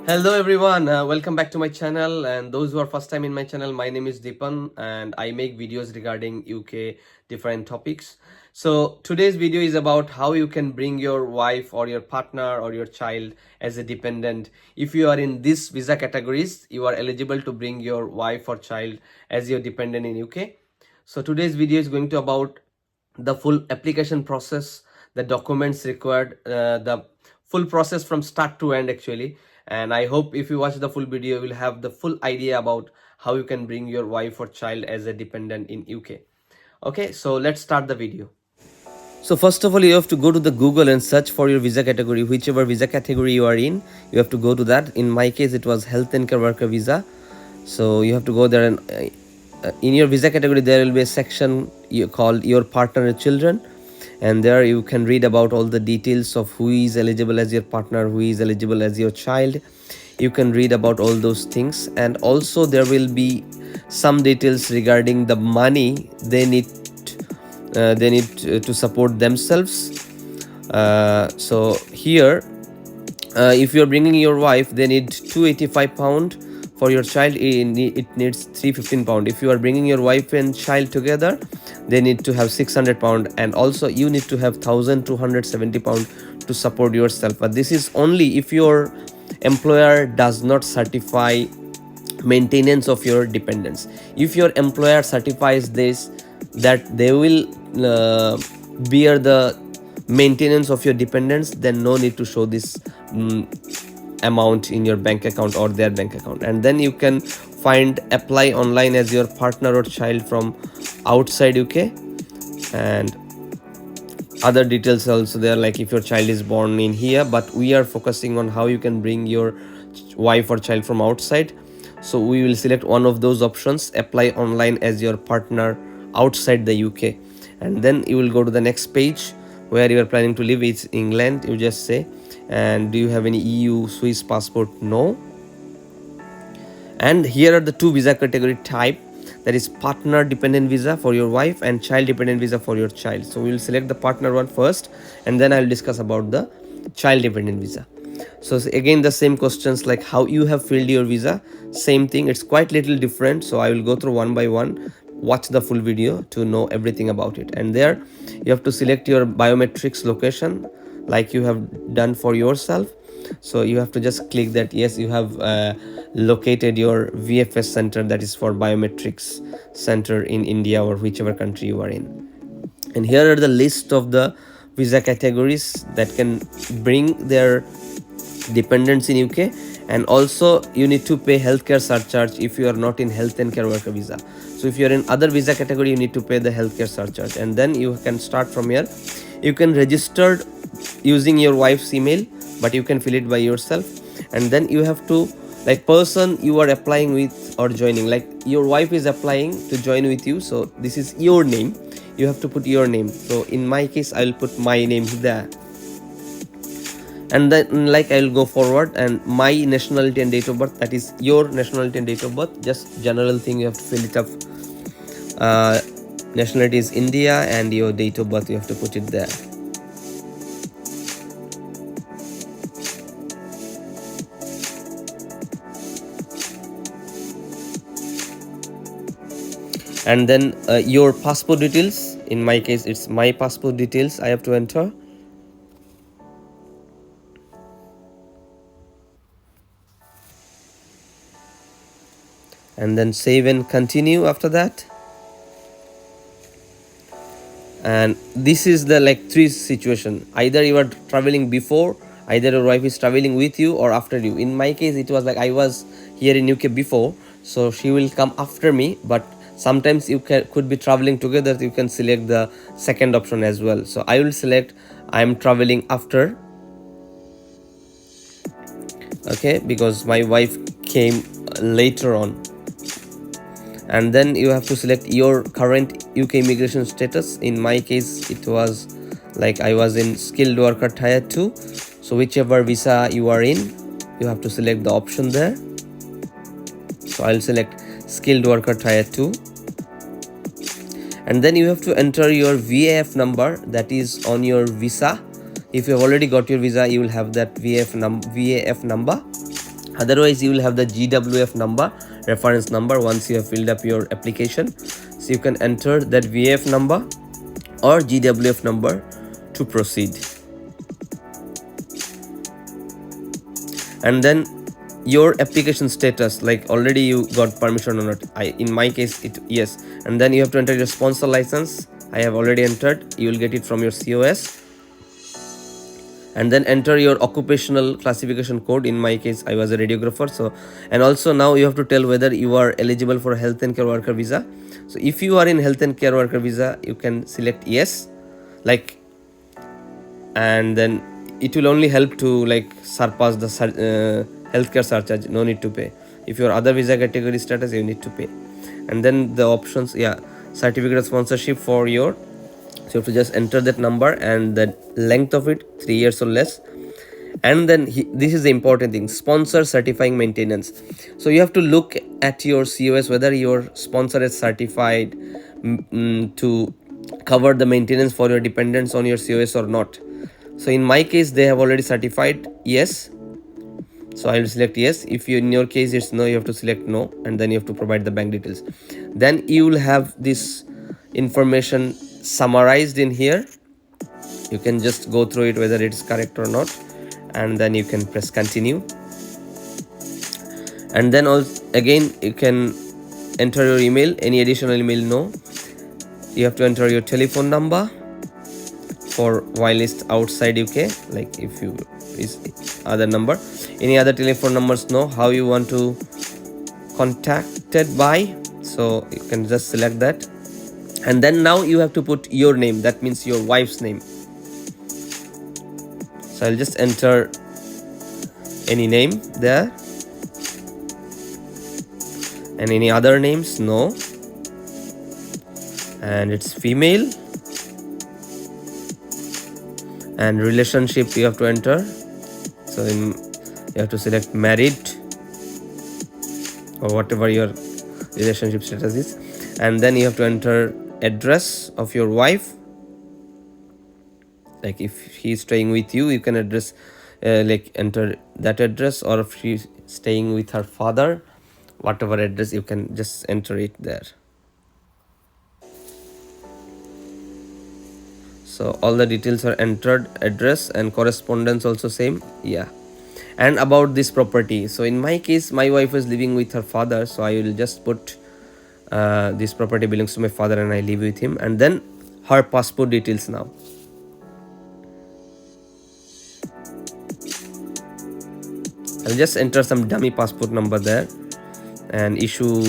Hello everyone, welcome back to my channel, and those who are first time in my channel, my name is Dipan and I make videos regarding UK different topics. So today's video is about how you can bring your wife or your partner or your child as a dependent. If you are in this visa categories, you are eligible to bring your wife or child as your dependent in UK. So today's video is going to about the full application process, the documents required, the full process from start to end actually. And I hope if you watch the full video, you will have the full idea about how you can bring your wife or child as a dependent in UK. Okay, so let's start the video. So first of all, you have to go to the Google and search for your visa category, whichever visa category you are in. You have to go to that. In my case, it was health and care worker visa. So you have to go there, and in your visa category there will be a section called your partner and children, and there you can read about all the details of who is eligible as your partner, who is eligible as your child. You can read about all those things, and also there will be some details regarding the money they need to support themselves. So here, if you're bringing your wife, they need 285 pound. For your child, it needs 315 pound. If you are bringing your wife and child together, they need to have 600 pound, and also you need to have 1270 pound to support yourself. But this is only if your employer does not certify maintenance of your dependents. If your employer certifies this, that they will bear the maintenance of your dependents, then no need to show this amount in your bank account or their bank account. And then you can find apply online as your partner or child from outside UK, and other details also there, like if your child is born in here, but we are focusing on how you can bring your wife or child from outside. So we will select one of those options, apply online as your partner outside the UK, and then you will go to the next page where you are planning to live. It's England, you just say, and do you have any EU Swiss passport? No. And here are the two visa category type, that is partner dependent visa for your wife and child dependent visa for your child. So we will select the partner one first, and then I will discuss about the child dependent visa. So again, the same questions like how you have filled your visa, same thing. It's quite little different, so I will go through one by one. Watch the full video to know everything about it. And there you have to select your biometrics location like you have done for yourself. So you have to just click that yes, you have located your VFS center, that is for biometrics center in India or whichever country you are in. And here are the list of the visa categories that can bring their dependents in UK. And also you need to pay healthcare surcharge if you are not in health and care worker visa. So if you are in other visa category, you need to pay the healthcare surcharge, and then you can start from here. You can register using your wife's email, but you can fill it by yourself. And then you have to, like, person you are applying with or joining, like your wife is applying to join with you, so this is your name, you have to put your name. So in my case, I will put my name there, and then like I will go forward, and my nationality and date of birth, that is your nationality and date of birth, just general thing, you have to fill it up. Nationality is India, and your date of birth you have to put it there. And then your passport details, in my case it's my passport details I have to enter. And then save and continue after that. And this is the like three situation, either you are traveling before, either your wife is traveling with you, or after you. In my case, it was like I was here in UK before, so she will come after me, but sometimes you could be traveling together. You can select the second option as well. So I will select I am traveling after, okay, because my wife came later on. And then you have to select your current UK immigration status. In my case, it was like I was in skilled worker tier 2. So whichever visa you are in, you have to select the option there. So I'll select skilled worker tier 2. And then you have to enter your VAF number that is on your visa. If you have already got your visa, you will have that VAF number. Otherwise, you will have the GWF number, reference number, once you have filled up your application. So you can enter that VAF number or GWF number to proceed. And then your application status, like already you got permission or not. In my case, it yes. And then you have to enter your sponsor license. I have already entered. You will get it from your COS. And then enter your occupational classification code. In my case, I was a radiographer. So, and also now you have to tell whether you are eligible for a health and care worker visa. So if you are in health and care worker visa, you can select yes, like, and then it will only help to like surpass the healthcare surcharge. No need to pay. If your other visa category status, you need to pay. And then the options, yeah, certificate of sponsorship for your, so you have to just enter that number and the length of it, 3 years or less. And then this is the important thing, sponsor certifying maintenance. So you have to look at your COS whether your sponsor is certified to cover the maintenance for your dependents on your COS or not. So in my case, they have already certified yes, so I will select yes. If you, in your case it's no, you have to select no, and then you have to provide the bank details. Then you will have this information summarized in here. You can just go through it whether it is correct or not, and then you can press continue. And then also again you can enter your email, any additional email, no. You have to enter your telephone number for while it's outside UK, like if you is other number, any other telephone numbers, no. How you want to contacted by, so you can just select that. And then now you have to put your name, that means your wife's name. So I'll just enter any name there, and any other names, no. And it's female. And relationship you have to enter, so you have to select married or whatever your relationship status is. And then you have to enter address of your wife, like if he's staying with you, you can address like enter that address, or if she's staying with her father, whatever address, you can just enter it there. So all the details are entered, address and correspondence also same, yeah. And about this property, so in my case, my wife is living with her father, so I will just put this property belongs to my father and I live with him. And then her passport details now. I'll just enter some dummy passport number there, and issue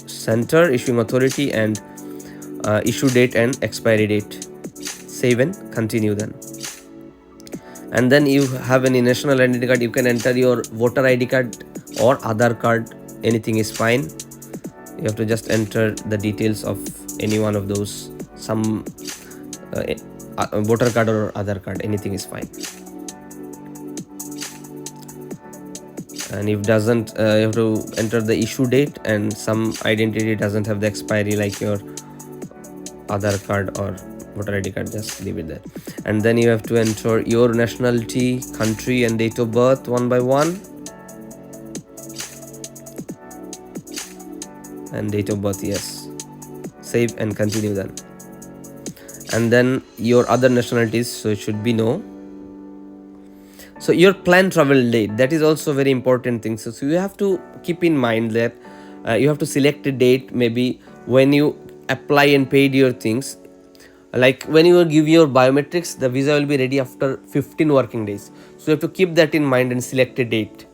center, issuing authority, and issue date and expiry date. Save and continue then. And then you have any national identity card, you can enter your voter ID card or Aadhaar card, anything is fine. You have to just enter the details of any one of those, some voter card or Aadhaar card, anything is fine. And if doesn't, you have to enter the issue date, and some identity doesn't have the expiry like your Aadhaar card or voter ID card, just leave it there. And then you have to enter your nationality, country and date of birth one by one, and date of birth, yes. Save and continue then. And then your other nationalities, so it should be no. So your planned travel date, that is also very important thing. So you have to keep in mind that you have to select a date, maybe when you apply and paid your things. Like when you give your biometrics, the visa will be ready after 15 working days. So you have to keep that in mind and select a date.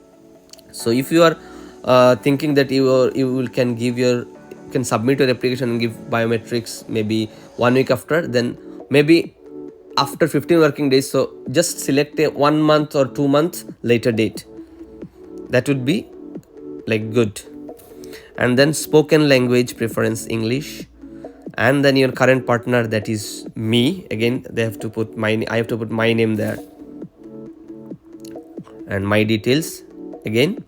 So if you are thinking that you can submit your application and give biometrics maybe 1 week after, then maybe after 15 working days, so just select a 1 month or 2 months later date. That would be like good. And then spoken language preference, English. And then your current partner, that is me, again they have to put I have to put my name there, and my details again.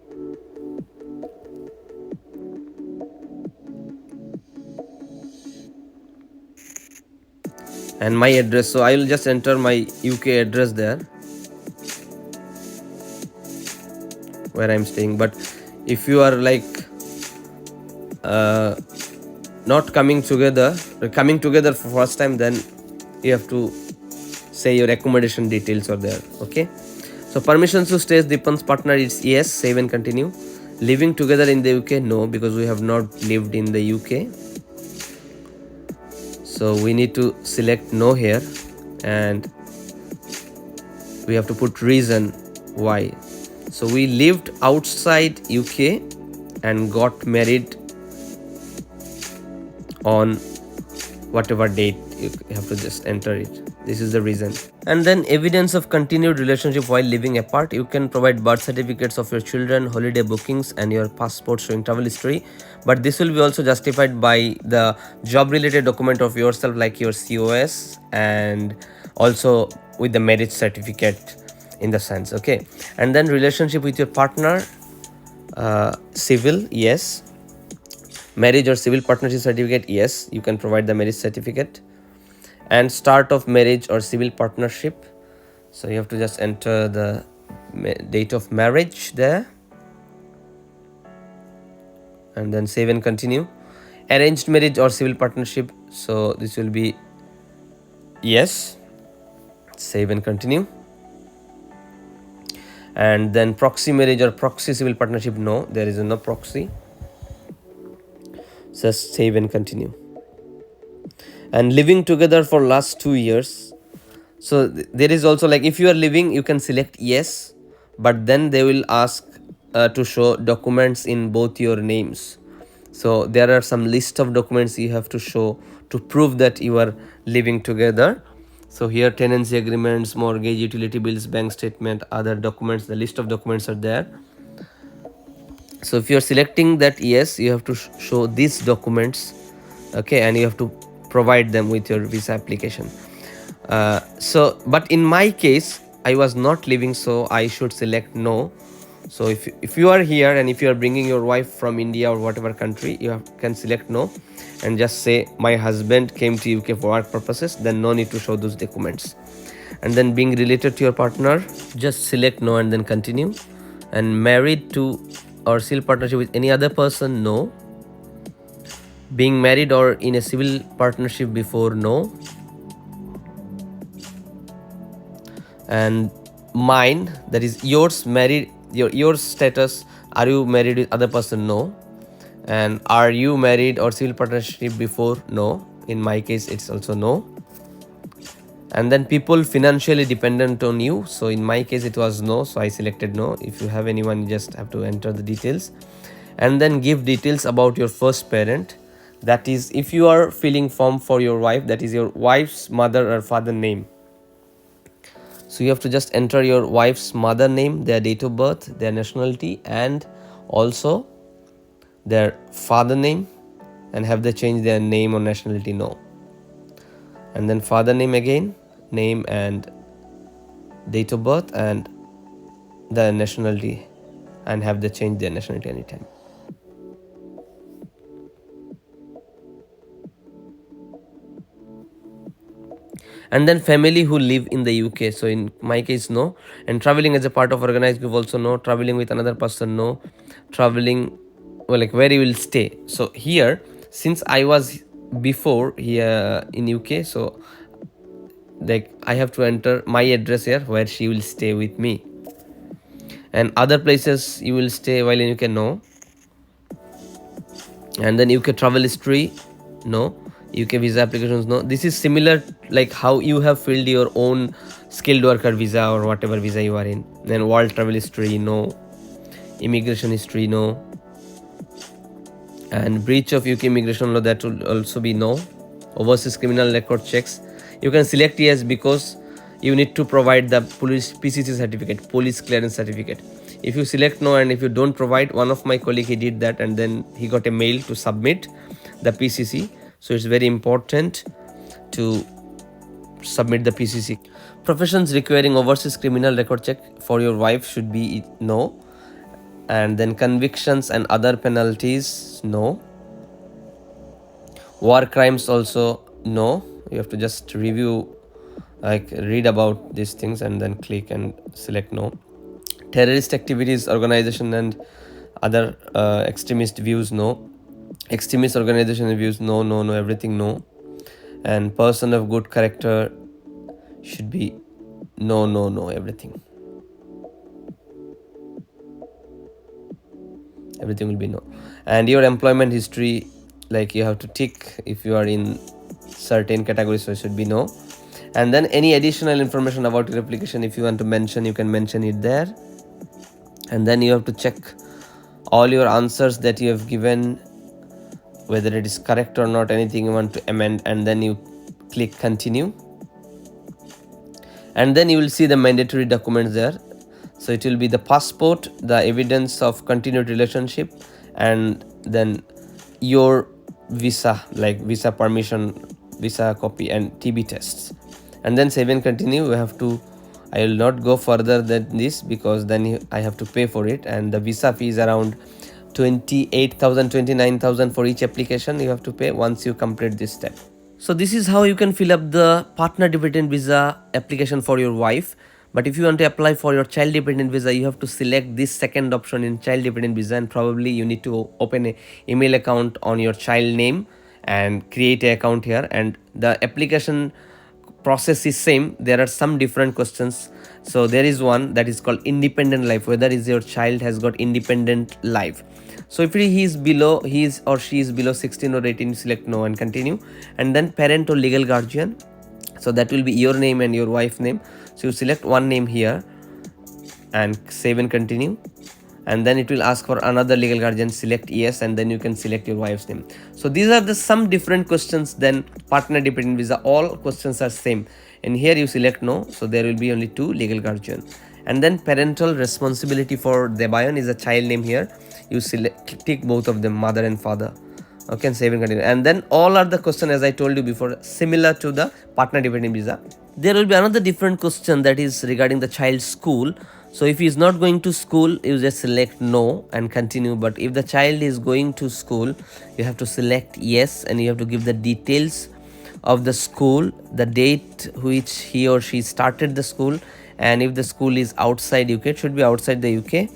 And my address, so I will just enter my UK address there. where I'm staying. But if you are like not coming together for first time, then you have to say your accommodation details are there. Okay, so permissions to stay as Dipan's partner is yes, save and continue. Living together in the UK, no, because we have not lived in the UK, so we need to select no here, and we have to put reason why. So we lived outside UK and got married on whatever date. You have to just enter it. This is the reason. And then evidence of continued relationship while living apart. You can provide birth certificates of your children, holiday bookings, and your passport showing travel history. But this will be also justified by the job related document of yourself, like your COS, and also with the marriage certificate in the sense. Okay, and then relationship with your partner, civil, yes. Marriage or civil partnership certificate, yes, you can provide the marriage certificate. And start of marriage or civil partnership, so you have to just enter the date of marriage there, and then save and continue. Arranged marriage or civil partnership, so this will be yes, save and continue. And then proxy marriage or proxy civil partnership, no, there is no proxy, just save and continue. And living together for last 2 years, so there is also like, if you are living, you can select yes, but then they will ask to show documents in both your names. So there are some list of documents you have to show to prove that you are living together. So here tenancy agreements, mortgage, utility bills, bank statement, other documents, the list of documents are there. So if you are selecting that yes, you have to show these documents. Okay, and you have to provide them with your visa application. So but in my case, I was not living, so I should select no. So if you are here and if you are bringing your wife from India or whatever country, you can select no and just say my husband came to UK for work purposes, then no need to show those documents. And then being related to your partner, just select no and then continue. And married to or civil partnership with any other person, no. Being married or in a civil partnership before, no. And mine, that is yours, married, your status, are you married with other person, no. And are you married or civil partnership before, no. In my case it's also no. And then people financially dependent on you, so in my case it was no, so I selected no. If you have anyone, you just have to enter the details. And then give details about your first parent, that is if you are filling form for your wife, that is your wife's mother or father name. So you have to just enter your wife's mother name, their date of birth, their nationality, and also their father name, and have they changed their name or nationality, no. And then father name again, name and date of birth and the nationality, and have they changed their nationality anytime. And then family who live in the UK, so in my case no. And traveling as a part of organized group, also no. Traveling with another person, no. Traveling, well, like where you will stay. So here, since I was before here in UK, so like I have to enter my address here where she will stay with me. And other places you will stay while in UK, no. And then UK travel history, no. UK visa applications, no. This is similar like how you have filled your own skilled worker visa or whatever visa you are in. Then world travel history, no. Immigration history, no. And breach of UK immigration law, that will also be no. Overseas criminal record checks, you can select yes, because you need to provide the police PCC certificate, police clearance certificate. If you select no and if you don't provide, one of my colleague, he did that and then he got a mail to submit the PCC. So it's very important to submit the PCC. Professions requiring overseas criminal record check for your wife should be no. And then convictions and other penalties, no. War crimes also no. You have to just review, like read about these things and then click and select no. Terrorist activities, organization, and other extremist views, no. Extremist organization and views, no, no, no, everything, no. And person of good character should be no, no, no, everything. Everything will be no. And your employment history, like you have to tick if you are in certain categories, so it should be no. And then any additional information about your application, if you want to mention, you can mention it there. And then you have to check all your answers that you have given, whether it is correct or not, anything you want to amend, and then you click continue. And then you will see the mandatory documents there. So it will be the passport, the evidence of continued relationship, and then your visa, like visa permission, visa copy, and TB tests. And then save and continue. We have to, I will not go further than this because then I have to pay for it, and the visa fee is around 28,000, 29,000 for each application you have to pay once you complete this step. So this is how you can fill up the partner dependent visa application for your wife. But if you want to apply for your child dependent visa, you have to select this second option in child dependent visa, and probably you need to open an email account on your child name and create an account here. And the application process is same. There are some different questions. So there is one that is called independent life, whether is your child has got independent life. So if he is below, he is or she is below 16 or 18, select no and continue. And then parent or legal guardian, so that will be your name and your wife's name. So you select one name here and save and continue. And then it will ask for another legal guardian, select yes, and then you can select your wife's name. So these are the some different questions than partner dependent visa. All questions are same, and here you select no, so there will be only two legal guardian. And then parental responsibility for Debayan is a child name here. You select, tick both of them, mother and father. Okay, and save and continue. And then all are the question, as I told you before, similar to the partner dependent visa. There will be another different question that is regarding the child's school. So if he is not going to school, you just select no and continue. But if the child is going to school, you have to select yes, and you have to give the details of the school, the date which he or she started the school, and if the school is outside UK, it should be outside the UK,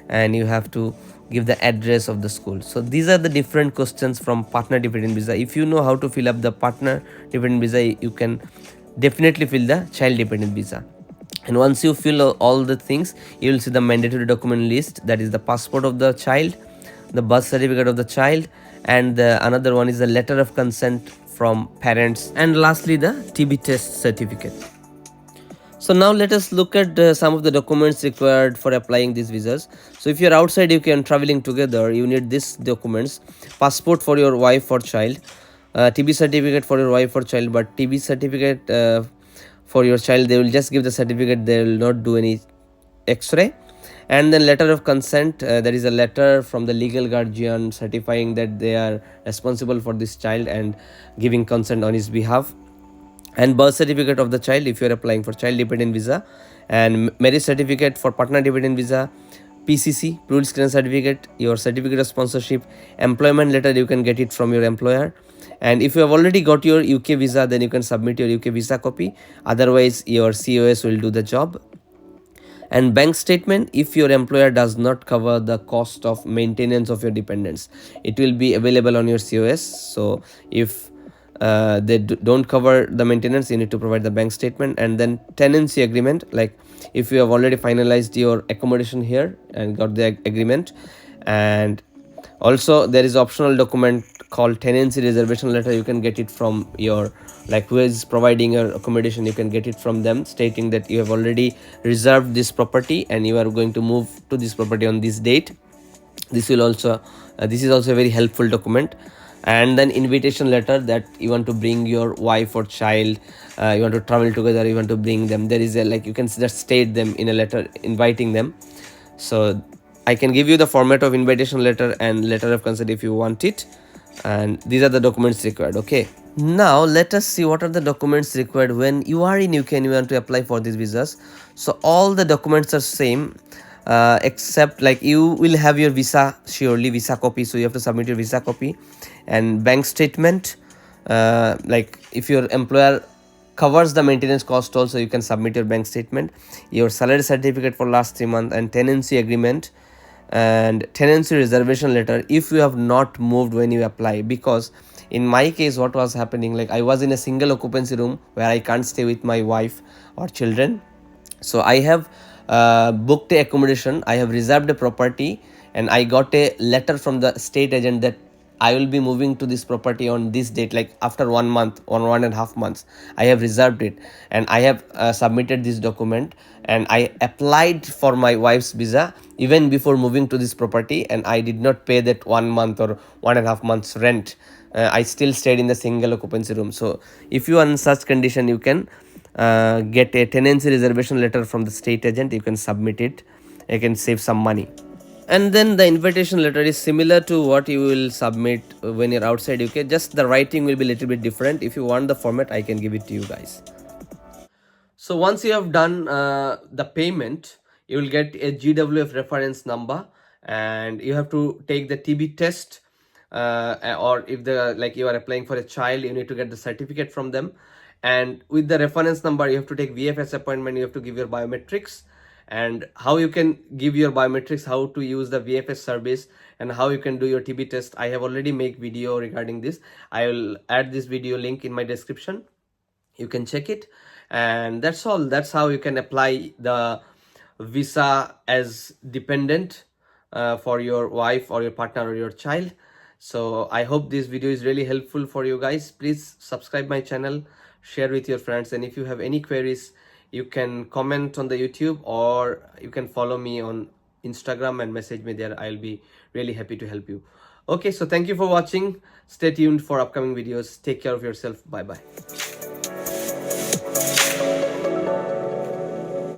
and you have to give the address of the school. So these are the different questions from partner dependent visa. If you know how to fill up the partner dependent visa, you can definitely fill the child dependent visa. And once you fill all the things, you will see the mandatory document list, that is the passport of the child, the birth certificate of the child, and another one is the letter of consent from parents, and lastly the TB test certificate. So now let us look at some of the documents required for applying these visas. So if you're outside UK and traveling together, you need these documents: passport for your wife or child, TB certificate for your wife or child, but TB certificate for your child, they will just give the certificate, they will not do any x-ray. And then letter of consent, there is a letter from the legal guardian certifying that they are responsible for this child and giving consent on his behalf. And birth certificate of the child if you are applying for child dependent visa, and marriage certificate for partner dependent visa, PCC, Prude Screen certificate, your certificate of sponsorship, employment letter, you can get it from your employer. And if you have already got your UK visa, then you can submit your UK visa copy, otherwise your COS will do the job. And bank statement, if your employer does not cover the cost of maintenance of your dependents, it will be available on your COS. So if they don't cover the maintenance, you need to provide the bank statement. And then tenancy agreement, like if you have already finalized your accommodation here and got the agreement. And also there is optional document called tenancy reservation letter. You can get it from your, like who is providing your accommodation, you can get it from them, stating that you have already reserved this property and you are going to move to this property on this date. This will also this is also a very helpful document. And then invitation letter, that you want to bring your wife or child, you want to travel together, you want to bring them, there is a, like you can just state them in a letter inviting them. So I can give you the format of invitation letter and letter of consent if you want it. And these are the documents required. Okay, now let us see what are the documents required when you are in UK and you want to apply for these visas. So all the documents are same, except like you will have your visa, surely visa copy, so you have to submit your visa copy. And bank statement, like if your employer covers the maintenance cost also. You can submit your bank statement, your salary certificate for last 3 months, and tenancy agreement and tenancy reservation letter if you have not moved when you apply. Because in my case, what was happening, like I was in a single occupancy room where I can't stay with my wife or children. So I have booked a accommodation, I have reserved a property, and I got a letter from the state agent that I will be moving to this property on this date, like after 1 month or 1.5 months. I have reserved it, and I have submitted this document, and I applied for my wife's visa even before moving to this property, and I did not pay that 1 month or 1.5 months rent. I still stayed in the single occupancy room. So if you are in such condition, you can get a tenancy reservation letter from the state agent. You can submit it, you can save some money. And then the invitation letter is similar to what you will submit when you're outside UK, just the writing will be a little bit different. If you want the format, I can give it to you guys. So once you have done the payment, you will get a GWF reference number, and you have to take the TB test, or if the like you are applying for a child, you need to get the certificate from them. And with the reference number, you have to take VFS appointment, you have to give your biometrics, and how you can give your biometrics, how to use the VFS service, and how you can do your TB test. I have already made video regarding this. I will add this video link in my description, you can check it. And that's all. That's how you can apply the visa as dependent for your wife or your partner or your child. So I hope this video is really helpful for you guys. Please subscribe my channel, share with your friends, and if you have any queries, you can comment on the YouTube, or you can follow me on Instagram and message me there. I'll be really happy to help you. Okay, so thank you for watching. Stay tuned for upcoming videos. Take care of yourself. Bye bye.